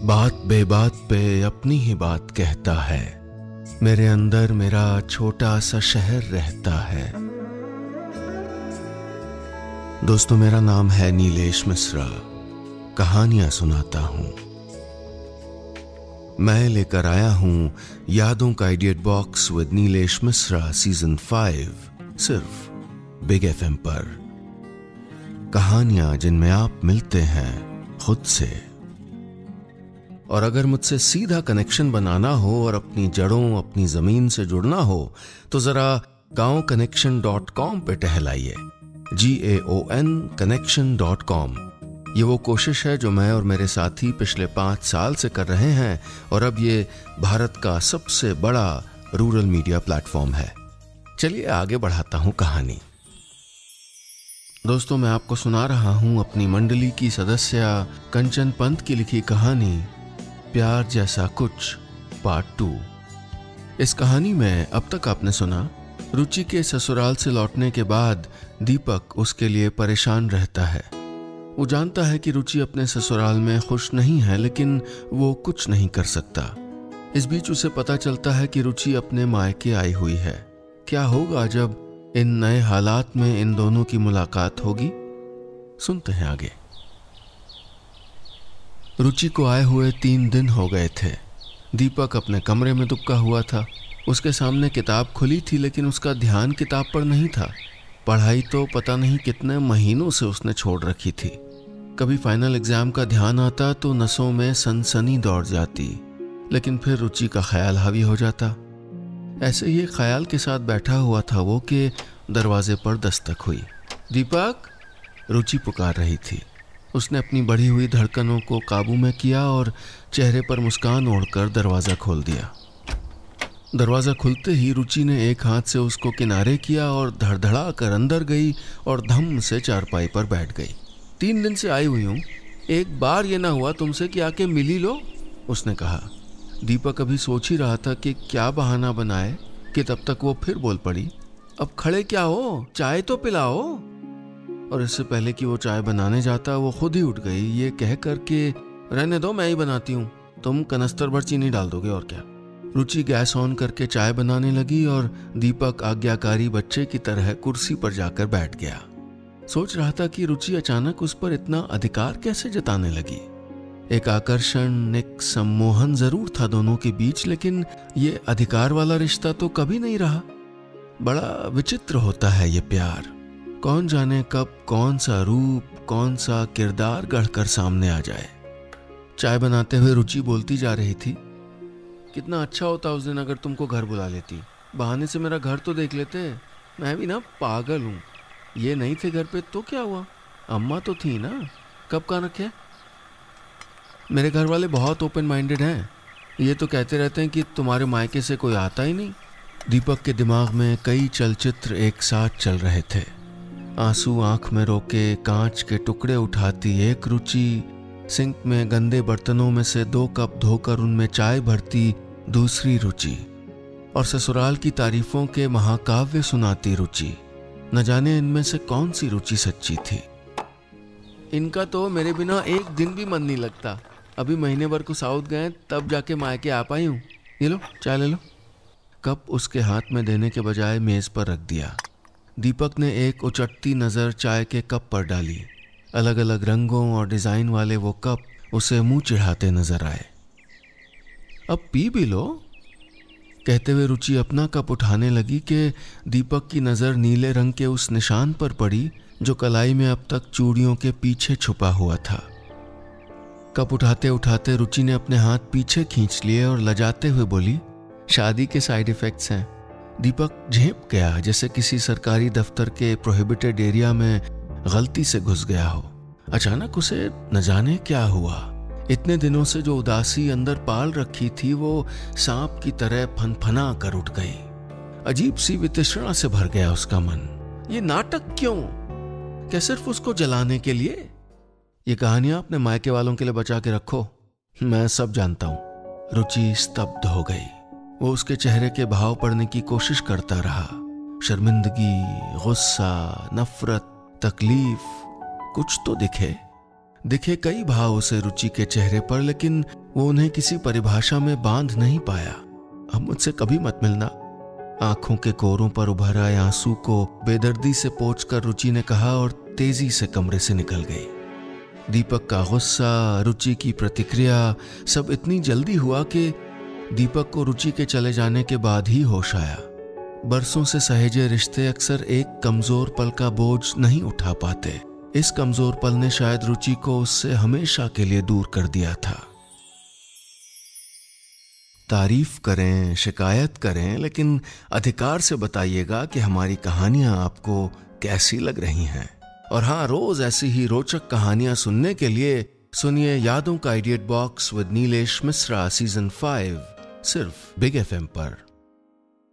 बात बेबात पे अपनी ही बात कहता है। मेरे अंदर मेरा छोटा सा शहर रहता है। दोस्तों, मेरा नाम है नीलेश मिश्रा। कहानियां सुनाता हूं। मैं लेकर आया हूं यादों का idiot box with Nilesh Mishra season 5, सिर्फ बिग एफएम पर। कहानियां जिनमें आप मिलते हैं खुद से। और अगर मुझसे सीधा कनेक्शन बनाना हो और अपनी जड़ों, अपनी जमीन से जुड़ना हो तो जरा gaonconnection.com पे टहलाइए। GAON connection.com। ये वो कोशिश है जो मैं और मेरे साथी पिछले 5 साल से कर रहे हैं और अब ये भारत का सबसे बड़ा रूरल मीडिया प्लेटफॉर्म है। चलिए आगे बढ़ाता हूं कहानी। दोस्तों, मैं आपको सुना रहा हूं अपनी मंडली की सदस्य कंचन पंत की लिखी कहानी प्यार जैसा कुछ पार्ट 2। इस कहानी में अब तक आपने सुना रुचि के ससुराल से लौटने के बाद दीपक उसके लिए परेशान रहता है। वो जानता है कि रुचि अपने ससुराल में खुश नहीं है, लेकिन वो कुछ नहीं कर सकता। इस बीच उसे पता चलता है कि रुचि अपने मायके आई हुई है। क्या होगा जब इन नए हालात में इन दोनों की मुलाकात होगी? सुनते हैं आगे। रुचि को आए हुए 3 दिन हो गए थे। दीपक अपने कमरे में दुबका हुआ था। उसके सामने किताब खुली थी, लेकिन उसका ध्यान किताब पर नहीं था। पढ़ाई तो पता नहीं कितने महीनों से उसने छोड़ रखी थी। कभी फाइनल एग्जाम का ध्यान आता तो नसों में सनसनी दौड़ जाती, लेकिन फिर रुचि का ख्याल हावी हो जाता। ऐसे ही ख्याल के साथ बैठा हुआ था वो कि दरवाजे पर दस्तक हुई। दीपक, रुचि पुकार रही थी। उसने अपनी बढ़ी हुई धड़कनों को काबू में किया और चेहरे पर मुस्कान ओढ़कर दरवाज़ा खोल दिया। दरवाज़ा खुलते ही रुचि ने एक हाथ से उसको किनारे किया और धड़धड़ा कर अंदर गई और धम से चारपाई पर बैठ गई। 3 दिन से आई हुई हूँ, एक बार ये ना हुआ तुमसे कि आके मिल ही लो, उसने कहा। दीपक अभी सोच ही रहा था कि क्या बहाना बनाए कि तब तक वो फिर बोल पड़ी, अब खड़े क्या हो, चाय तो पिलाओ। और इससे पहले कि वो चाय बनाने जाता वो खुद ही उठ गई, ये कह कर के रहने दो, मैं ही बनाती हूँ, तुम कनस्तर भर चीनी डाल दोगे और क्या। रुचि गैस ऑन करके चाय बनाने लगी और दीपक आज्ञाकारी बच्चे की तरह कुर्सी पर जाकर बैठ गया। सोच रहा था कि रुचि अचानक उस पर इतना अधिकार कैसे जताने लगी। एक आकर्षण, एक सम्मोहन जरूर था दोनों के बीच, लेकिन ये अधिकार वाला रिश्ता तो कभी नहीं रहा। बड़ा विचित्र होता है ये प्यार। कौन जाने कब कौन सा रूप, कौन सा किरदार गढ़कर सामने आ जाए। चाय बनाते हुए रुचि बोलती जा रही थी, कितना अच्छा होता उस दिन अगर तुमको घर बुला लेती, बहाने से मेरा घर तो देख लेते। मैं भी ना पागल हूँ, ये नहीं थे घर पे तो क्या हुआ, अम्मा तो थी ना, कब कहाँ रखे। मेरे घर वाले बहुत ओपन माइंडेड हैं, ये तो कहते रहते हैं कि तुम्हारे मायके से कोई आता ही नहीं। दीपक के दिमाग में कई चलचित्र एक साथ चल रहे थे। आंसू आंख में रोके कांच के टुकड़े उठाती एक रुचि, सिंक में गंदे बर्तनों में से 2 कप धोकर उनमें चाय भरती दूसरी रुचि, और ससुराल की तारीफों के महाकाव्य सुनाती रुचि। न जाने इनमें से कौन सी रुचि सच्ची थी। इनका तो मेरे बिना एक दिन भी मन नहीं लगता। अभी महीने भर को साउथ गए तब जाके मायके आ पाई हूँ। ये लो चाय ले लो। कप उसके हाथ में देने के बजाय मेज पर रख दिया। दीपक ने एक उचटती नज़र चाय के कप पर डाली। अलग अलग रंगों और डिज़ाइन वाले वो कप उसे मुंह चिढ़ाते नजर आए। अब पी भी लो, कहते हुए रुचि अपना कप उठाने लगी कि दीपक की नज़र नीले रंग के उस निशान पर पड़ी जो कलाई में अब तक चूड़ियों के पीछे छुपा हुआ था। कप उठाते उठाते रुचि ने अपने हाथ पीछे खींच लिए और लजाते हुए बोली, शादी के साइड इफ़ेक्ट्स हैं। दीपक झेंप गया जैसे किसी सरकारी दफ्तर के प्रोहिबिटेड एरिया में गलती से घुस गया हो। अचानक उसे न जाने क्या हुआ। इतने दिनों से जो उदासी अंदर पाल रखी थी वो सांप की तरह फनफना कर उठ गई। अजीब सी वितृष्णा से भर गया उसका मन। ये नाटक क्यों? क्या सिर्फ उसको जलाने के लिए? ये कहानियां अपने मायके वालों के लिए बचा के रखो, मैं सब जानता हूं। रुचि स्तब्ध हो गई। वो उसके चेहरे के भाव पढ़ने की कोशिश करता रहा। शर्मिंदगी, गुस्सा, नफरत, तकलीफ, कुछ तो दिखे कई भाव उसे रुचि के चेहरे पर, लेकिन वो उन्हें किसी परिभाषा में बांध नहीं पाया। अब मुझसे कभी मत मिलना। आंखों के कोरों पर उभर आए आंसू को बेदर्दी से पोंछकर रुचि ने कहा और तेजी से कमरे से निकल गई। दीपक का गुस्सा, रुचि की प्रतिक्रिया, सब इतनी जल्दी हुआ कि दीपक को रुचि के चले जाने के बाद ही होश आया। बरसों से सहेजे रिश्ते अक्सर एक कमजोर पल का बोझ नहीं उठा पाते। इस कमजोर पल ने शायद रुचि को उससे हमेशा के लिए दूर कर दिया था। तारीफ करें, शिकायत करें, लेकिन अधिकार से बताइएगा कि हमारी कहानियां आपको कैसी लग रही हैं। और हाँ, रोज ऐसी ही रोचक कहानियां सुनने के लिए सुनिए यादों का idiot box with Nilesh Mishra season 5 सिर्फ बिग FM पर।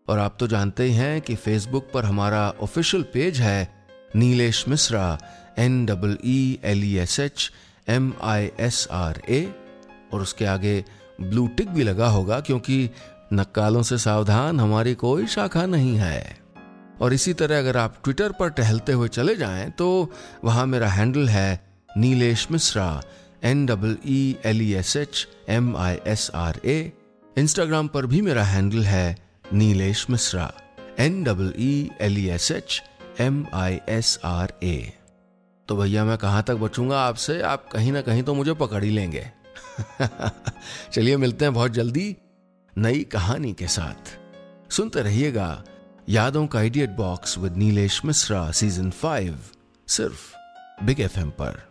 और आप तो जानते ही हैं कि फेसबुक पर हमारा ऑफिशियल पेज है नीलेश मिश्रा NEELESHMISRA, और उसके आगे ब्लू टिक भी लगा होगा क्योंकि नक्कालों से सावधान हमारी कोई शाखा नहीं है। और इसी तरह अगर आप ट्विटर पर टहलते हुए चले जाएं तो वहां मेरा हैंडल है नीलेश मिश्रा NEELESHMISRA। इंस्टाग्राम पर भी मेरा हैंडल है नीलेश मिश्रा NEELESHMISRA। तो भैया मैं कहां तक बचूंगा आपसे, आप कहीं ना कहीं तो मुझे पकड़ ही लेंगे। चलिए मिलते हैं बहुत जल्दी नई कहानी के साथ। सुनते रहिएगा यादों का idiot box with Nilesh Mishra season 5 सिर्फ बिग FM पर।